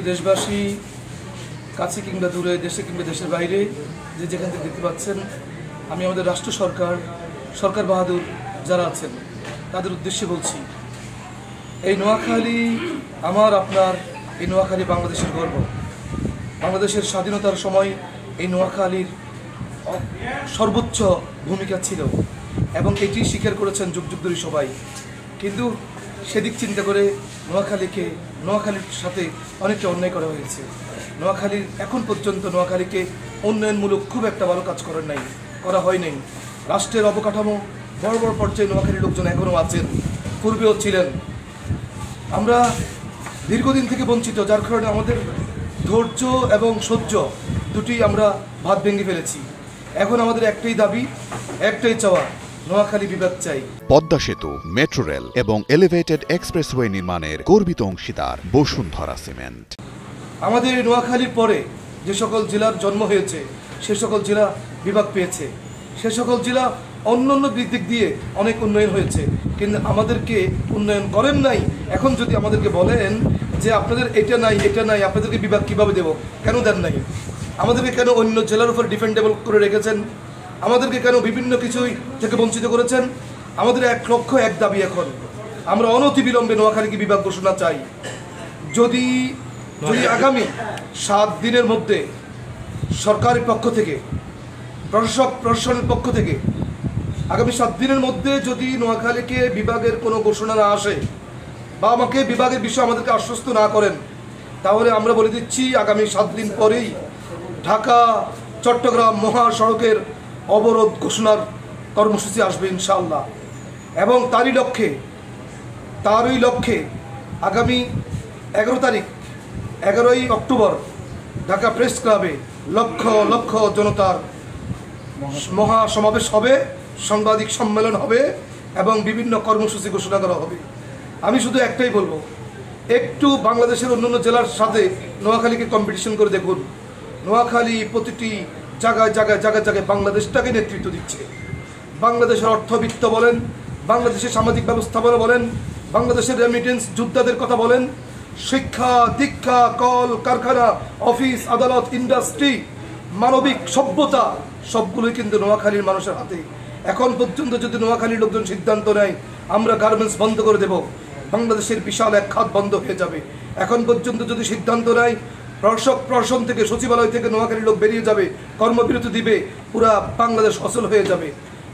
দেশবাসী কাছে কিংবা দূরে, দেশে কিংবা দেশের বাইরে, যে যেখান থেকে দেখতে পাচ্ছেন, আমি আমাদের রাষ্ট্র সরকার বাহাদুর যারা আছেন তাদের উদ্দেশ্যে বলছি, এই নোয়াখালী আমার আপনার, এই নোয়াখালী বাংলাদেশের গর্ব। বাংলাদেশের স্বাধীনতার সময় এই নোয়াখালীর সর্বোচ্চ ভূমিকা ছিল এবং এটি স্বীকার করেছেন যুগ যুগ ধরে সবাই। কিন্তু সেদিক চিন্তা করে নোয়াখালীর সাথে অনেকটা অন্যায় করা হয়েছে। নোয়াখালীর এখন পর্যন্ত নোয়াখালীকে উন্নয়নমূলক খুব একটা ভালো কাজ করা হয় নাই। রাষ্ট্রের অবকাঠামো বড় বড় পর্যায়ে নোয়াখালীর লোকজন এখনও আছেন, পূর্বেও ছিলেন। আমরা দীর্ঘদিন থেকে বঞ্চিত, যার কারণে আমাদের ধৈর্য এবং সহ্য দুটি আমরা ভাত ভেঙে ফেলেছি। এখন আমাদের একটাই দাবি, একটাই চাওয়া, নোয়াখালী বিভাগ চাই। পদ্মা সেতু, মেট্রো রেল এবং এলিভেটেড এক্সপ্রেসওয়ে নির্মাণের গর্বিত অংশীদার বসুন্ধরা সিমেন্ট। আমাদের নোয়াখালীর পরে যে সকল জেলার জন্ম হয়েছে, সে সকল জেলা বিভাগ পেয়েছে, সে সকল জেলা অন্যান্য দিক দিয়ে অনেক উন্নয়ন হয়েছে, কিন্তু আমাদেরকে উন্নয়ন করেন নাই। এখন যদি আমাদেরকে বলেন যে আপনাদের এটা নাই, আপনাদেরকে বিভাগ কীভাবে দেব, কেন দেন নাই? আমাদেরকে কেন অন্য জেলার উপর ডিপেন্ডেবল করে রেখেছেন? আমাদেরকে কেন বিভিন্ন কিছুই থেকে বঞ্চিত করেছেন? আমাদের এক লক্ষ্য, এক দাবি, এখন আমরা অনতিবিলম্বে নোয়াখালীকে বিভাগ ঘোষণা চাই। যদি আগামী 7 দিনের মধ্যে সরকারের পক্ষ থেকে, প্রশাসনের পক্ষ থেকে আগামী 7 দিনের মধ্যে যদি নোয়াখালীকে বিভাগের কোনো ঘোষণা না আসে বা আমাকে বিভাগের বিষয়ে আমাদেরকে আশ্বস্ত না করেন, তাহলে আমরা বলে দিচ্ছি আগামী 7 দিন পরেই ঢাকা চট্টগ্রাম মহাসড়কের অবরোধ ঘোষণার কর্মসূচি আসবে ইনশাআল্লাহ। এবং তারই লক্ষ্যে আগামী 11 অক্টোবর ঢাকা প্রেস ক্লাবে লক্ষ লক্ষ জনতার মহাসমাবেশ হবে, সাংবাদিক সম্মেলন হবে এবং বিভিন্ন কর্মসূচি ঘোষণা করা হবে। আমি শুধু একটাই বলবো, একটু বাংলাদেশের অন্যান্য জেলার সাথে নোয়াখালীকে কম্পিটিশন করে দেখুন। নোয়াখালী প্রতিটি জায়গায় বাংলাদেশটাকে নেতৃত্ব দিচ্ছে। বাংলাদেশের অর্থবিত্ত বলেন, বাংলাদেশের সামাজিক ব্যবস্থাপনা বলেন, বাংলাদেশের রেমিটেন্স যোদ্ধাদের কথা বলেন, শিক্ষা দীক্ষা, কল কারখানা, অফিস আদালত, ইন্ডাস্ট্রি, মানবিক সভ্যতা সবগুলোই কিন্তু নোয়াখালীর মানুষের হাতে। এখন পর্যন্ত যদি নোয়াখালীর লোকজন সিদ্ধান্ত নেয় আমরা গার্মেন্টস বন্ধ করে দেব, বাংলাদেশের বিশাল এক খাত বন্ধ হয়ে যাবে। এখন পর্যন্ত যদি সিদ্ধান্ত নেয় প্রশাসন থেকে, সচিবালয় থেকে নোয়াখালীর লোক বেরিয়ে যাবে, কর্মবিরতি দিবে, পুরা বাংলাদেশ অচল হয়ে যাবে।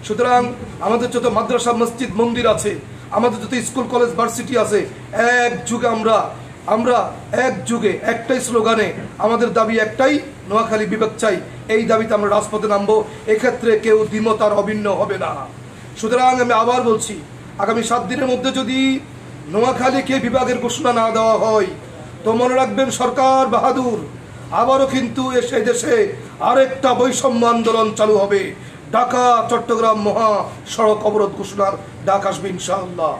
সুতরাং আমাদের যত মাদ্রাসা, মসজিদ, মন্দির আছে, আমাদের যত স্কুল কলেজ ভার্সিটি আছে, আমরা একযুগে একটাই স্লোগানে আমাদের দাবি একটাই, নোয়াখালী বিভাগ চাই। এই দাবিতে আমরা রাজপথে নামবো। এক্ষেত্রে কেউ দ্বিমত আর অভিন্ন হবে না। সুতরাং আমি আবার বলছি, আগামী 7 দিনের মধ্যে যদি নোয়াখালীকে বিভাগের ঘোষণা না দেওয়া হয়, তো মনে রাখবেন সরকার বাহাদুর আবারও কিন্তু এসে দেশে আরেকটা বৈষম্য আন্দোলন চালু হবে। ঢাকা চট্টগ্রাম মহাসড়ক অবরোধ ঘোষণার ডাক আসবে ইনশাআল্লাহ।